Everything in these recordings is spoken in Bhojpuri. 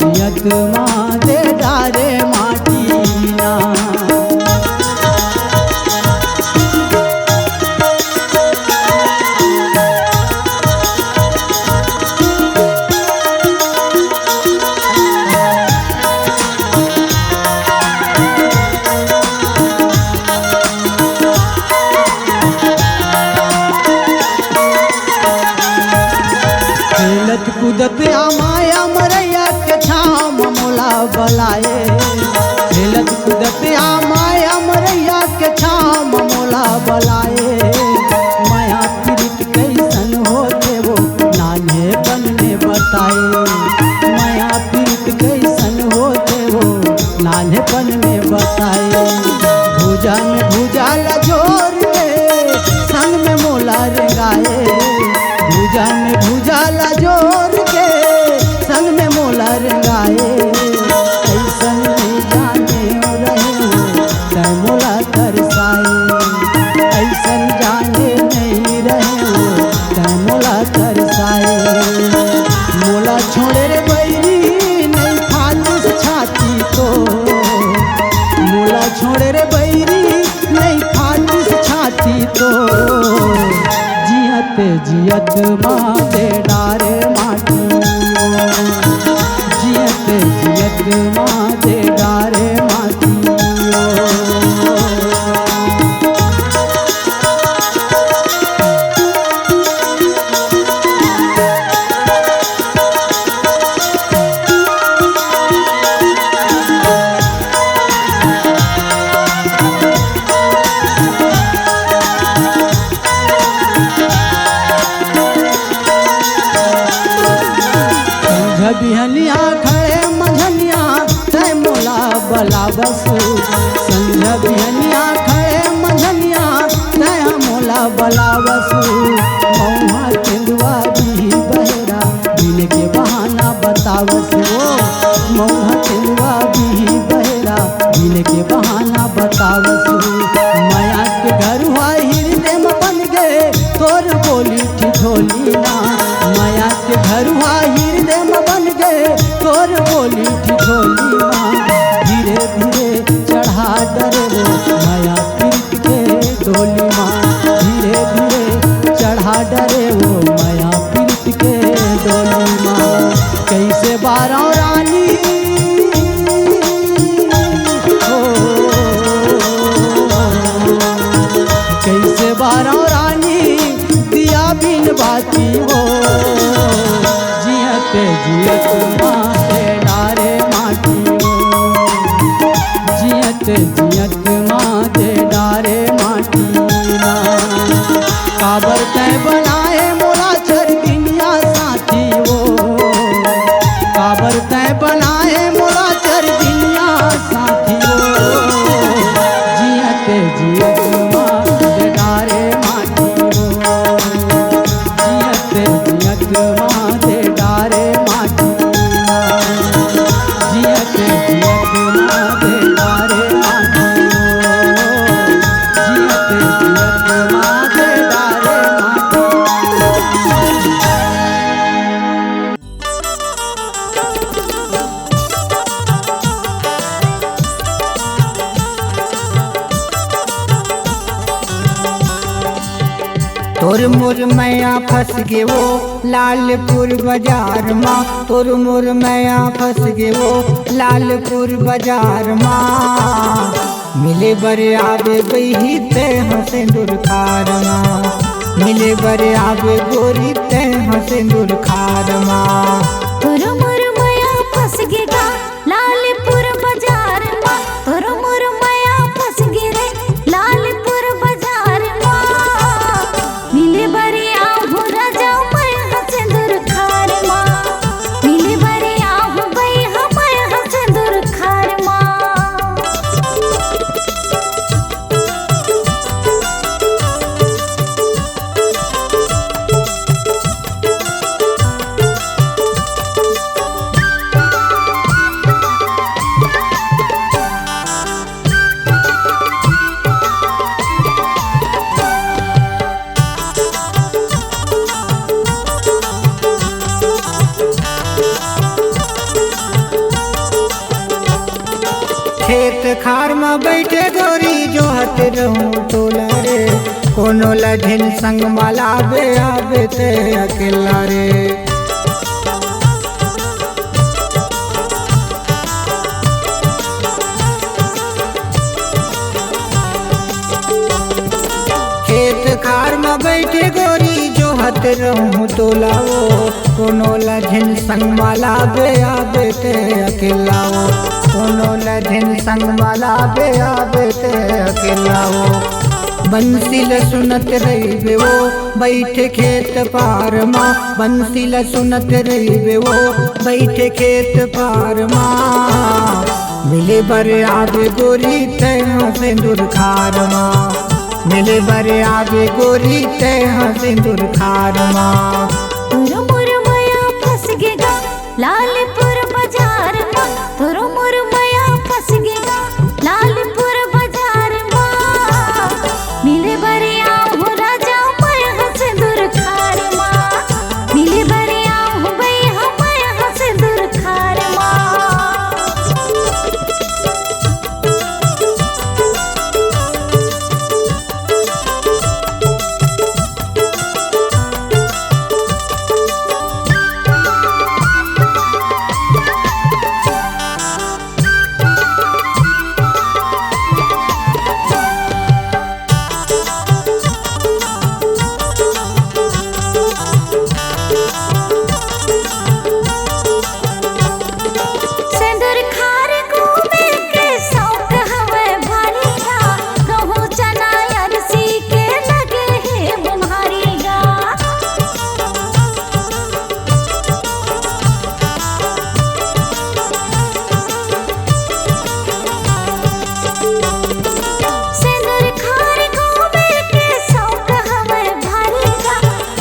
जियत माँ दे डारे माटीना। खेलत कूदत आमाया मरैया के छाम मोला बलाए। खेलत कूदत आमाया मरैया के छाम मोला बलाए। माया पीड़ित कैसन होते वो नान्हेपन में बताए। माया पीड़ित कैसन होते वो नान्हेपन में बताए। भुजा में भुजा लजोर के संग में मोला रंगाए। भुजा में भुजा लजोर के संग में मोला रंगाए। ऐसन नहीं जाने रहे हो तै मोला तरसाए। ऐसन जाने नहीं रहे हो तै मोला तरसाए। मोला छोड़े रे बैरी नहीं फालूस छाती को। मोला छोड़े रे बैरी नहीं फालूस छाती तो। जियत माँ दे डारे माटी। जियत माँ दे डारे माटी। बिहनिया खड़े मझनिया तै मोला बलावस। संझ बिहनिया खड़े मझनिया तै मोला बलावस। मौहा तेंदुआ भी बहेरा दिन के बहाना बतावस। वो मौहा तेंदुआ भी बहेरा दिन के बहाना बतावस। माया के घर हुआ हृदय में बन गए तोर बोली ठिठोली ना। माया के घर हुआ हृदय में बन गए तोर बोली ठिठोली माँ। धीरे धीरे चढ़ा डरे वो माया पीड़ित के डोली माँ। धीरे धीरे चढ़ा डरे वो माया पीड़ित के डोली माँ। कैसे बारह रानी हो कैसे बारह रानी दिया बिन बाती हो। जियत माँ दे डारे माटी। जियत माँ दे डारे माटी ना। काबर तय बनाए मोला चरगिनिया साथी वो। काबर तय बनाए मोला चरगिनिया साथी वो। जियत माँ दे डारे माटी वो। जियत माँ दे डारे माटी। जियत माँ दे डारे माटी। जियत माँ दे डारे माटी। तोर मोर मैया फंस गे वो लालपुर बाजार माँ। तोर मोर मैया फंस गे वो लालपुर बाजार माँ। मिले बरे आवे बही ते हंसे दुर्खार माँ। मिले बरे आवे गोरी ते हंसे दुर्खार माँ। तोर मोर मैया फंस गे गा लालपुर बाजार माँ। तोर मोर मैया फंस गे रे लालपुर बाजार माँ। मिले बरे आहू राजा मैं हंसे दुर्खार माँ। मिले बरे आहू बई मैं हंसे दुर्खार माँ। में बैठे गोरी जो हत रहूं तोला रे, कोनो लधिन संग मलाबे आबे ते अकेला रे। खेत खार में बैठे गोरी जो हत रहूं तोला वो, कोनो लधिन संग मलाबे आबे ते अकेला वो, कोनो लधिन संग मलाबे आबे ते अकेला वो। बंसील सुनत रही वो बैठे खेत पार माँ, बंसील सुनत रही वो बैठे खेत पार माँ। मिले बर आबे गोरी तैं सिंदूर खार माँ, मिले बर आबे गोरी तैं सिंदूर खार माँ। तोरो मोर माया फंस गेगा लालपुर बाजार माँ, तोरो मोर माया फंस गेगा लालपुर बाजार माँ। मिले बरिया हो राजा मैं सिंदूर खार माँ, मिले बरिया हो भैया मैं सिंदूर खार माँ। सिंदूर खार घूमे के शौक हवे भारी गा, गहूँ चना अरसी के लगे है बुम्हारी गा। सिंदूर खार घूमे के शौक हवे भारी गा,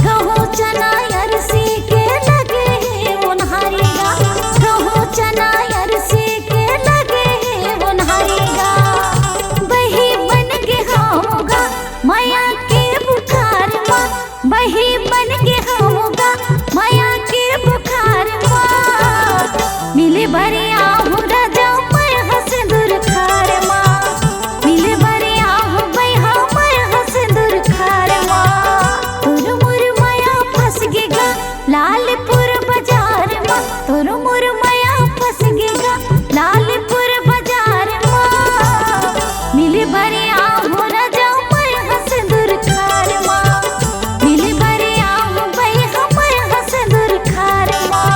गहूँ चना अरसी के लगे है बुम्हारी गा, गहूँ चना अरसी के लगे है बुम्हारी गा। बही बन के होगा माया के बुखार माँ, बही बन के होगा माया के बुखार माँ। मिले बरिया हो राजा मैं सिंदूर खार माँ, मिले बरिया हो भैया मैं सिंदूर खार माँ। तोरो मोर माया फंस गेगा लालपुर बाजार माँ, तोरो मोर माया फंस गेगा लालपुर बाजार माँ। मिले बरिया हो राजा मैं सिंदूर खार माँ, मिले बरिया हो भैया मैं सिंदूर खार माँ।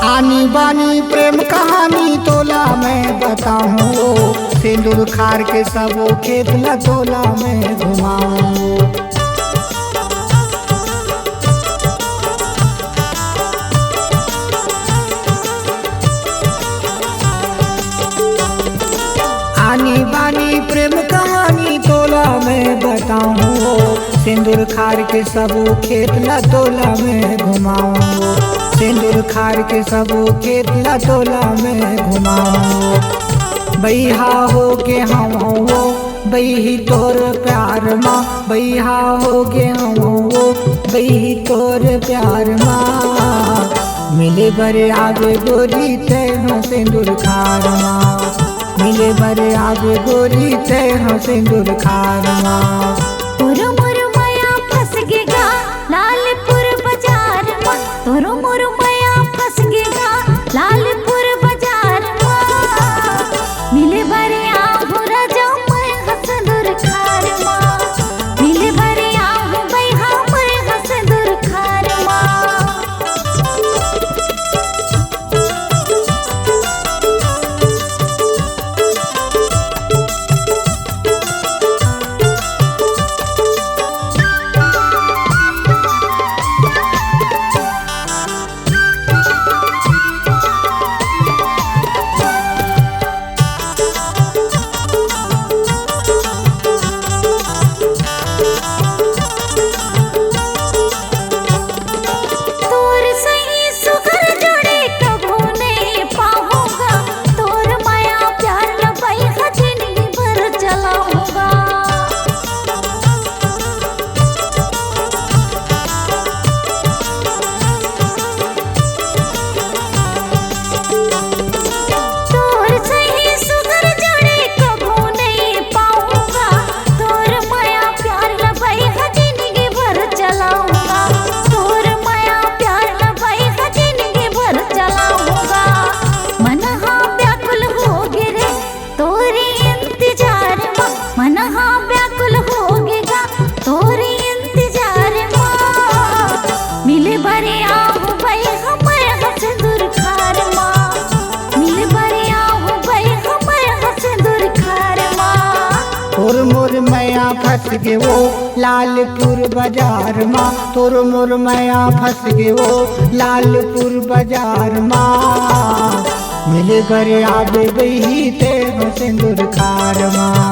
आनी बानी प्रेम कहानी तोला मैं बताऊं, सिंदूर खार के सब खेत ला तोला मैं घुमाऊं। आनी बानी प्रेम कहानी तोला मैं बताऊं, सिंदूर खार के सब खेत ला तोला मैं घुमाऊं, सिंदूर खार के सब खेत ला तोला मैं घुमाऊं। बैहा हो के हम वो बही तोर प्यार माँ, बैहा हो के हम वो बही तोर प्यार माँ। मिले बर आगे गोरी तैं सिंदूर खार माँ, मिले बर आगे गोरी तैं सिंदूर खार माँ। तोरो मोर माया फंस गेगा लालपुर बाजार माँ, तोरो मोर माया फंस गेगा लालपुर बाजार माँ। मिले बरिया हो राजा मैं सिंदूर खार माँ, मिले बरिया हो भैया मैं सिंदूर खार माँ। फंस गे वो लालपुर बाजार माँ, तोर मोर मैया फंस गे वो लालपुर बाजार माँ। मिले बरे आवे बही ते सिंदूर खार माँ,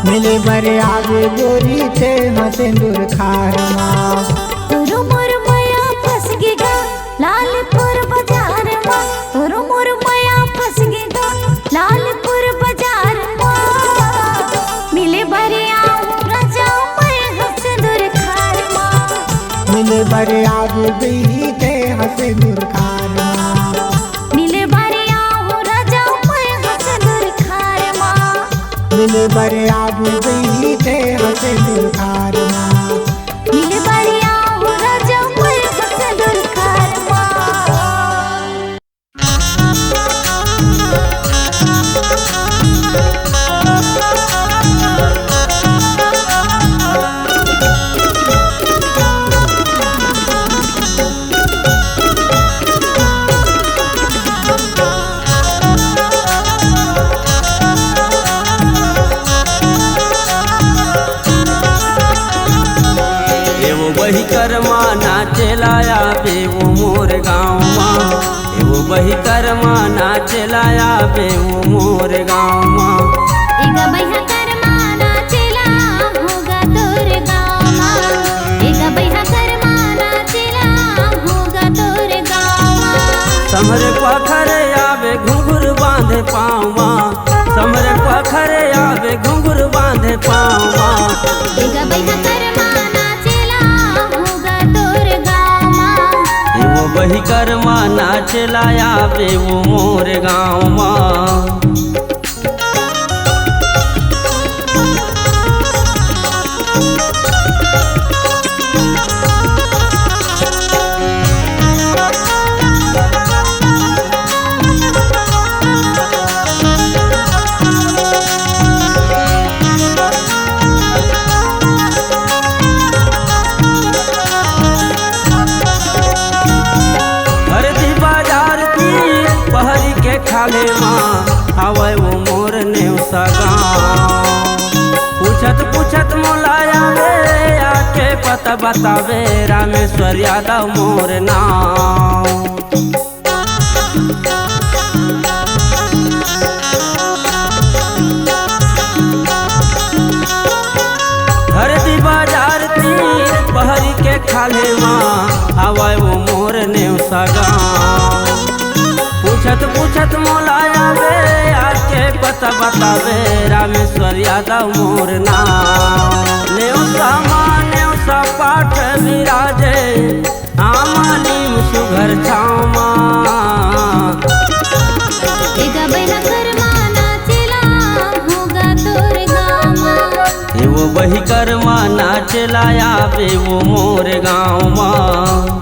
मिले बरे आवे गोरी ते सिंदूर खार माँ। तोरो मोर मैया फंस गेगा लालपुर बाजार माँ, तोरो मोर मैया फंस गेगा लालपुर बाजार माँ। मिले बरे आऊं राजा मैं सिंदूर खार माँ, मिले बरे आवे बही ते सिंदूर खार माँ। मिले बरे आऊं राजा मैं सिंदूर खार माँ, मिले बरे आवे बही ते सिंदूर खार माँ। मिले बरे आऊं राजा मैं सिंदूर खार माँ। वही कर्मा नाचे लाया बे वो मोर गाँव माँ, एवो वही कर्मा नाचे लाया बे वो मोर गाँव माँ। एगा बैहा कर्मा नाचेला होगा तोर गाँव माँ, एगा बैहा कर्मा नाचेला होगा तोर गाँव माँ। समरे पखरे आवे घुंघरू बांधे पाँव माँ, समरे पखरे आवे घुंघरू बांधे पाँव माँ। एगा बैहा कर्मा नाचेला होगा तोर गाँव माँ, एवो वही कर्मा नाचे लाया बे वो मोर गाँव माँ। खाले माँ आवे वो मोर नेवसा गाँव, पूछत पूछत मोलाया वे आके पता बतावे रामेश्वर यादव मोर नाम। धरती बाजार तीर पहरी के खाले माँ आवे वो मोर नेवसा गाँव, पूछत पूछत मोलाया वे आके पता बतावे रामेश्वर यादव मोर नाम। नेवसा माँ नेवसा पाठ विराजे आमानीम सुघर छाव माँ। एगा बैहा कर्मा नाचेला होगा तोर गाँव माँ, एवो वही कर्मा नाचे लाया बे वो मोर गाँव माँ।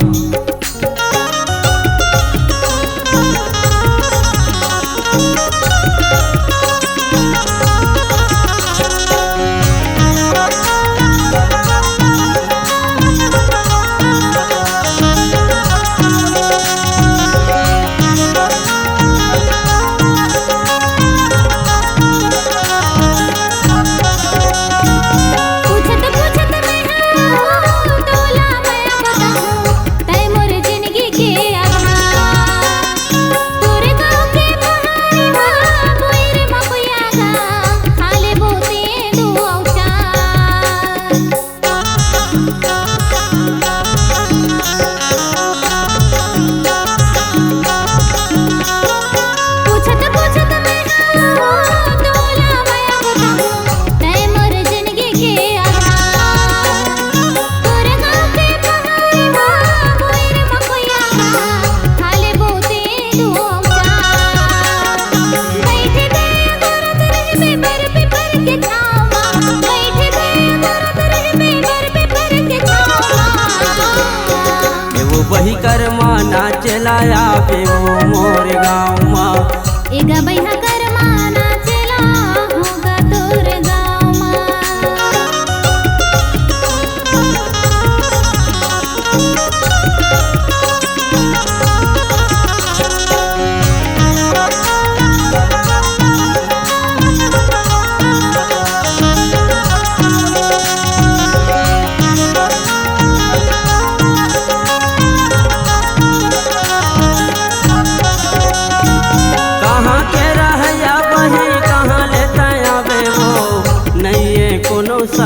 पूछत पूछत मैं हूँ तोला मैं बताऊँ,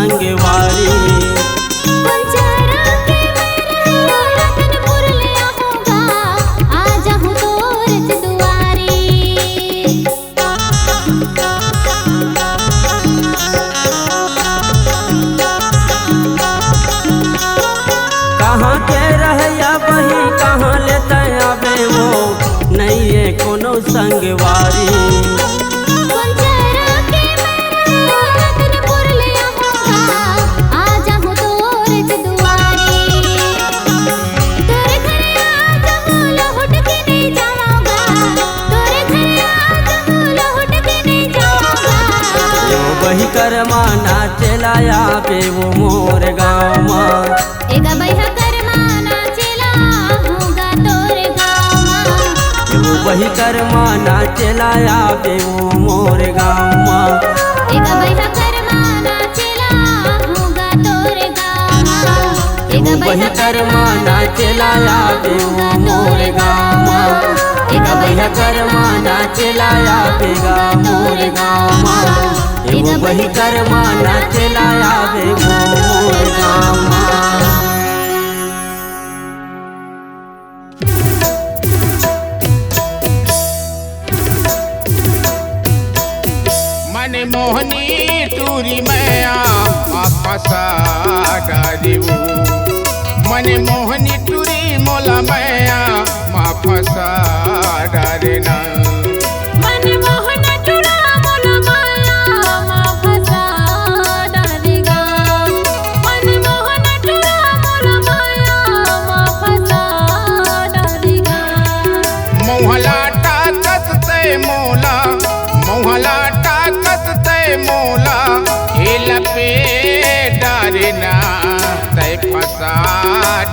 संगवारी। पंचरा के मेरा रतनपुर ले आऊंगा, आ जाऊं तोर दुआरी। कहाँ के रहया बही कहाँ लेते आवे वो, नहीं है कोनो संगवारी। पंचरा के मेरा रतनपुर ले आऊंगा, आ जाऊं तोर दुआरी। तोरे घर आ जाऊं लौट के नहीं जाऊंगा, तोरे घर आ जाऊं लौट के नहीं जाऊंगा। यो बही करमाना चलाया बे वो मोर गाँव माँ। एगा बैहा करमाना चला होगा तोरे गाँव माँ। यो बही करमाना चलाया बे वो मोर गाँव माँ। एगा बैहा करमाना चला होगा तोरे गाँव माँ। एगा बही करमाना चलाया बे वो मोर गाँव माँ। एगा बही करमाना चलाया बेगा मोर गाँव माँ। एगो बही करमाना चलाया बे वो मोर गाँव माँ। मन मोहनी टूरी मैया फसा डारिऊ। मन मोहनी टूरी मोला मैया फसा डारना। मन मोहन टुरा मोला माया मा फसा डारेगा। मन मोहन टुरा मोला माया मा फसा डारेगा। मोहला ताकत ते मोला, मोहला ताकत ते मोला, हेल पे डारना ते फसा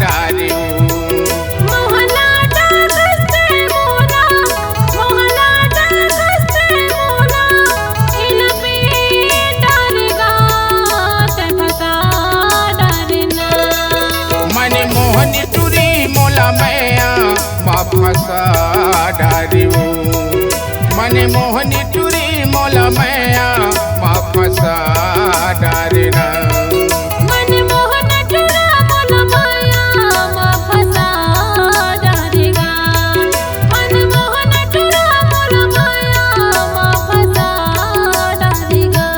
डारिऊ। मोहला डाकस्ते मोला, मोहला डाकस्ते मोला, इन पे डारेगा ते फसा डारना। मन मोहनी टूरी मोला मैया फसा डारिऊ। मन मोहनी टूरी मोला मैया फसा डारना। मन मोहन टुरा मोला माया मा फसा डारेगा। मन मोहन टुरा मोला माया मा फसा डारेगा।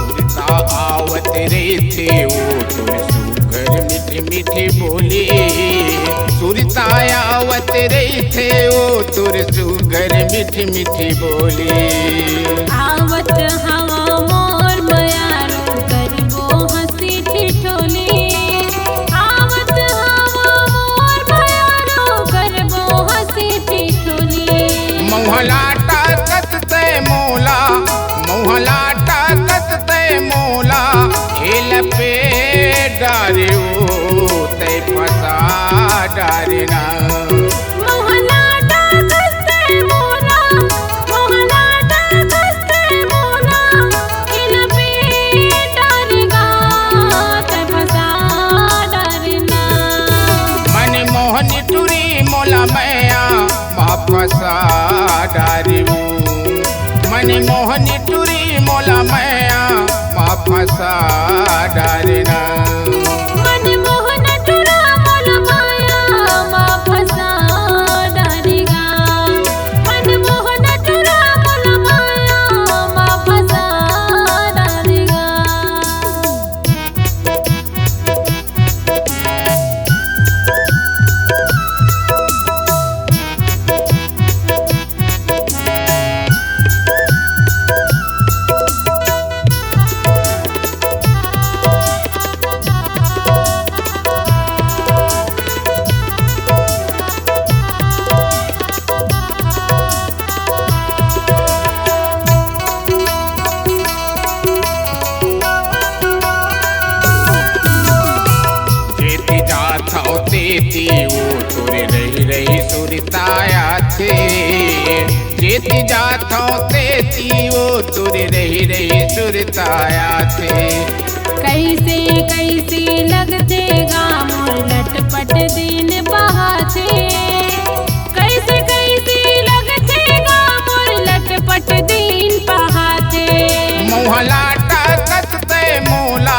सुरता आवत रहते वो तुर सुगर मीठी मीठी बोली। सुरता आवत रहते वो तुर सुगर मीठी मीठी बोली। आवत हवा मोर मयारो करबो हंसी ठिठोली। आवत हवा मोर मयारो करबो हंसी ठिठोली। मोहला ताकत ते मोला, मोहला ताकत ते मोला, हेल पे डारिऊ ते फसा डारना। मोहला डाकस्ते मोला, मोहला डाकस्ते मोला, इन पे डारेगा ते फसा डारना। मन मोहनी टूरी मोला मैया फसा डारिऊ। मन मोहनी टूरी मोला मैया फसा डारना। मन मोहन टुरा मोला माया मा फसा डारेगा। मन मोहन टुरा मोला माया मा फसा डारेगा। सुरताया थे जेती जाथो तेती वो तुर रही रही सुरताया थे। कैसे कैसे लगते गा मोर लटपट दिन बहाते, कैसे कैसे लगते गा मोर लटपट दिन बहाते। मोहलाटा कतते मोला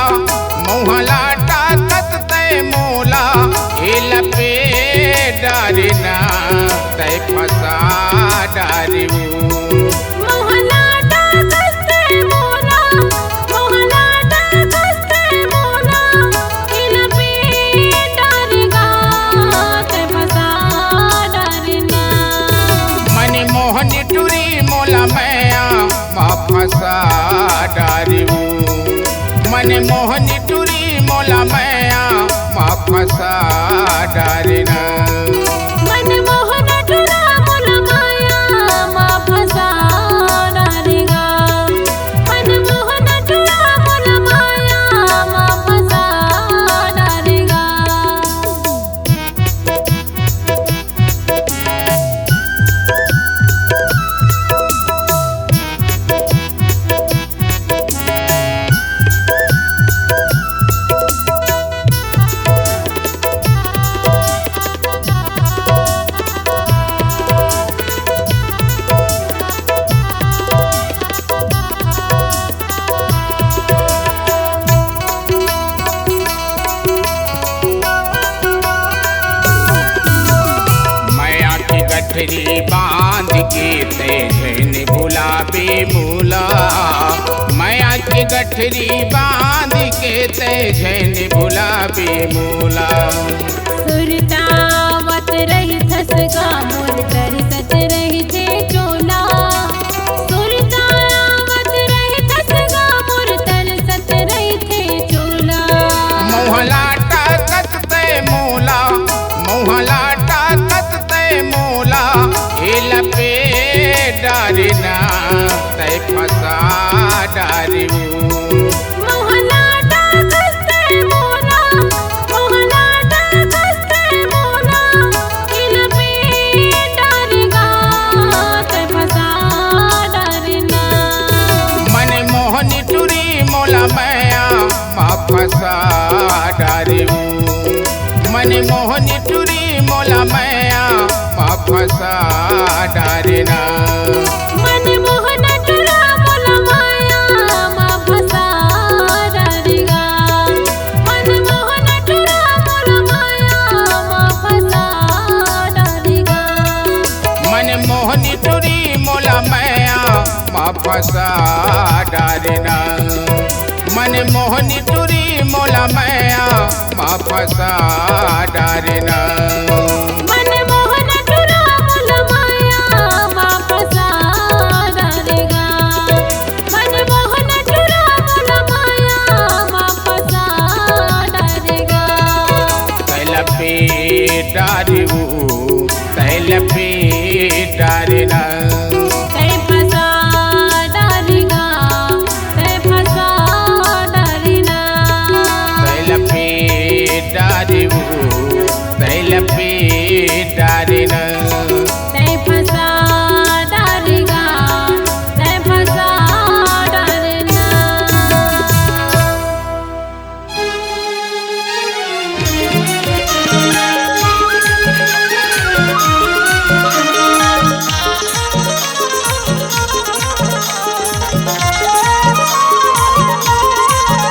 मोहलाटा कतते मोला लपे डारिना तय फसा डारिऊ। मोहनी टूरी मोला मैया मा फसा डारिऊ। मन मोहनी टूरी मोला मैया मा फसा डारिना। मन मोहन टूरा मोला माया मा फसा डारिगा। मन मोहन टूरा मोला माया मा फसा डारिगा। गठरी बांध के तेजन गुलाबी मूला। माया की गठरी बांध के तेजन गुलाबी मूला। सुरतावत रही थसगा मोर तरी सच रही थे चोला। सुरतावत रही थसगा मोर तरी सच रही थे चोला। मोहलाटा कतते मोला मोहलाटा कतते मोला लपे डारिना तय फसा डारिऊ। मोहलाटा कस्ते मोला मोहलाटा कस्ते मोला लपे डारिगा तय फसा डारिना। मन मोहनी टूरी मोला मैया मा फसा डारिऊ। मन मोहनी टूरी मोला मैया मा फसा डारिना। मन मोहन टूरा मोला माया मा फसा डारिगा। मन मोहन टूरा मोला माया मा फसा डारिगा। मन मोहनी टूरी मोला मैया मा फसा डारिना। मन मोहनी टूरी मोला मैया मा फसा डारिना। मन मोहन टूरा मोला माया मा फसा डारिगा। मन मोहन टूरा मोला माया मा फसा डारिगा। तैलपे डारिऊ तैलपे डारिना। तय फसा डारिगा तय फसा डारिना। तैलपे डारिऊ तैलपे डारिना। तय फसा डारिगा तय फसा डारिना।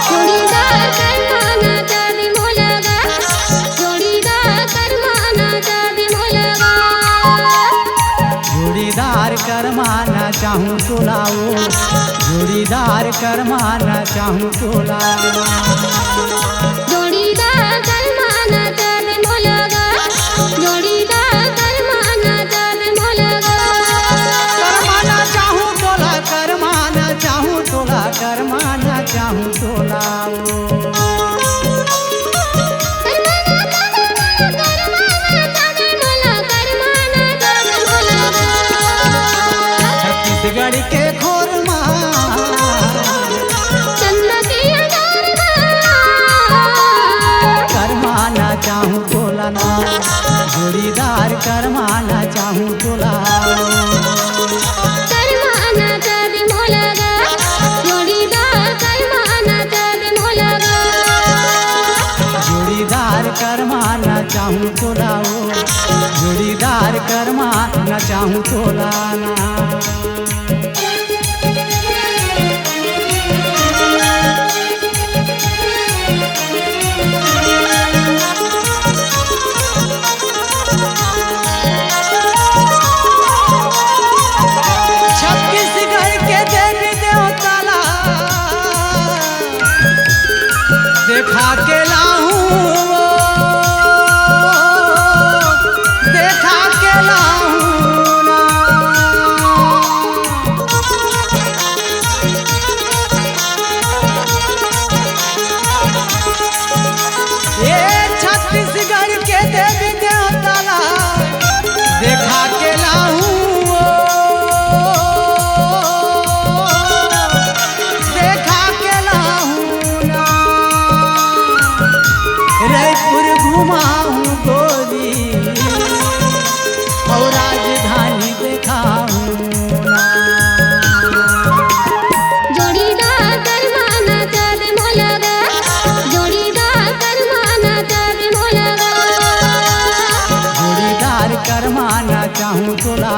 जोडीदार करमाना जादी मोलगा। जोडीदार करमाना जादी मोलगा। जोड़ीदार कर माना चाहूँ तो लाओ। जोड़ीदार कर माना चाहूँ तो लाओ। जोडीदार करमाना जादी मोलगा। जोडीदार करमाना जादी मोलगा। कर माना चाहूँ तोला कर माना चाहूँ तोला कर माना चाहूँ तो लाओ। छत्तीसगढ़ के खोरमा चाहूँ तोला करमाना चाँदी मोलगा जोड़ीदार करमाना चाँदी मोलगा जोड़ीदार करमाना चाहूँ तोला जोड़ीदार करमाना चाहूँ तोला छत्तीसगढ़ के देवी देवताला देखा के लाहूं देखा के लाहूं ना। ये छत्तीसगढ़ के देवी देवताला देखा के लाहूं देखा के लाहूं ना। रायपुर घुमाऊं गोरी और राजधानी दिखाऊं ना। जोड़ीदार करमाना चाँदी मोलगा जोड़ीदार करमाना चाँदी मोलगा जोड़ीदार करमाना चाहूँ तोला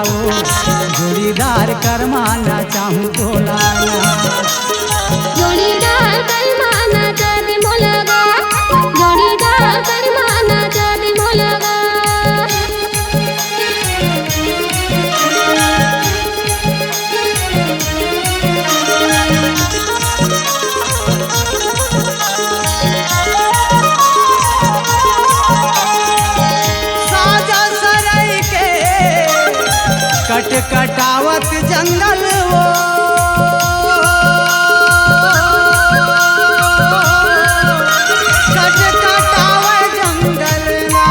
जोड़ीदार करमाना चाहूँ तोला जोड़ीदार करमाना चाँदी मोलगा जोड़ीदार करमाना चाँदी मोलगा साजा सराय के कट कटावत जंगल वो कट कटावे जंगल ना।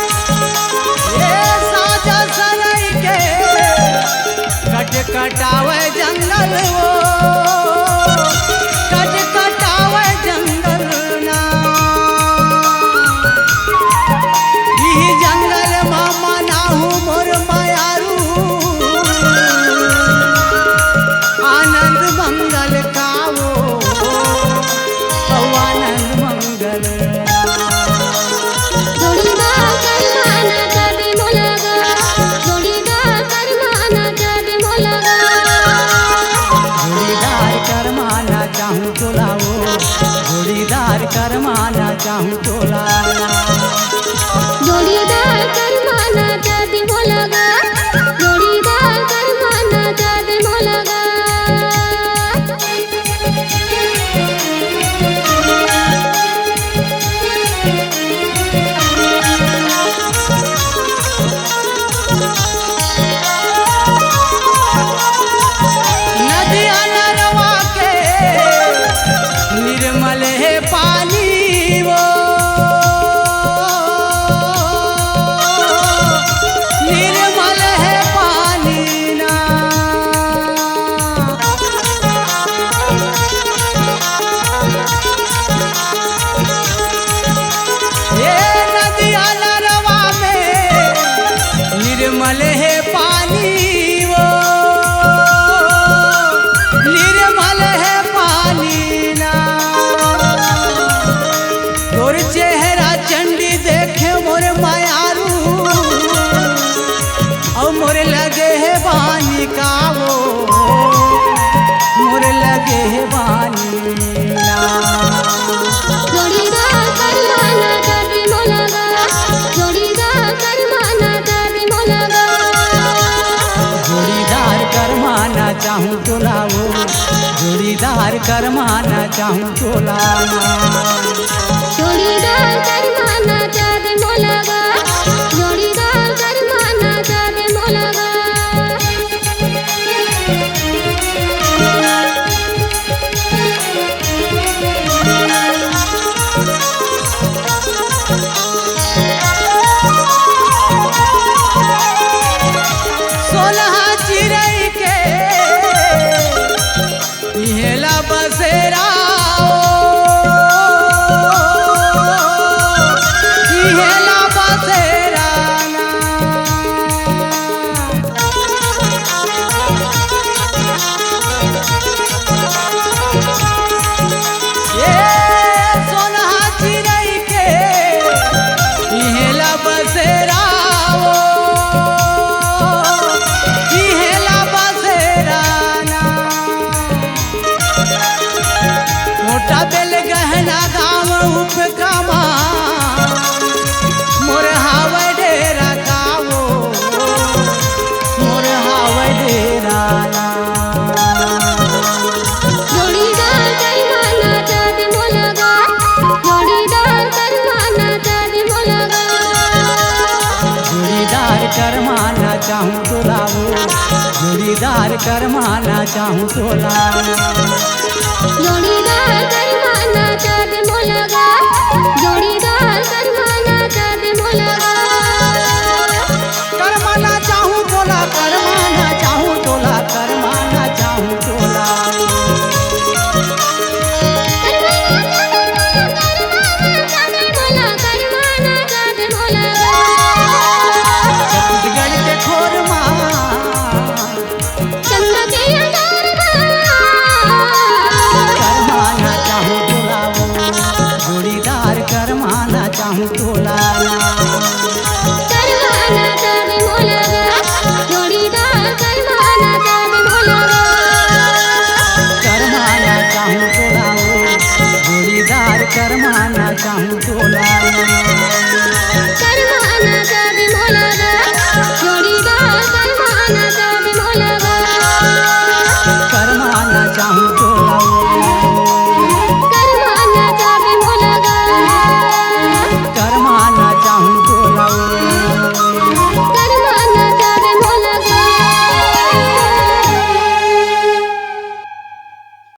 ये साजा सराय के कट कटावे जंगल वो कट कटावे जंगल ना। ई जंगल मामा नाहू मोर मायारू आनंद मंगल कावो आनंद मंगल जोड़ीदार करमाना चाँदी मोलगा जोड़ीदार करमाना चाँदी मोलगा जोड़ीदार करमाना चाहूँ तोला जोड़ीदार करमाना चाहूँ तोला जोड़ीदार करमाना चाँदी मोलगा जोड़ीदार करमाना चाँदी मोलगा नदिया नरवा के निर्मल है पानी वो निर्मल है पानी ना। ये नदिया नरवा में निर्मल है पानी वो निर्मल है पानी ना। तोर चेहरा चंडी देखे मोर मायारू और मोरे लगे है बानी का वो मोरे लगे है बानी ना। जोड़ीदार करमाना चाँदी मोलगा जोड़ीदार करमाना चाँदी मोलगा जोड़ीदार करमाना चाहूँ तोला जोड़ीदार करमाना चाहूँ तोला जोड़ीदार करमाना चाँदी मोलगा जोड़ीदार करमाना चाँदी मोलगा चिड़ै के इहेला बसेरा कर माना चाहूँ तोला जोड़ीदार कर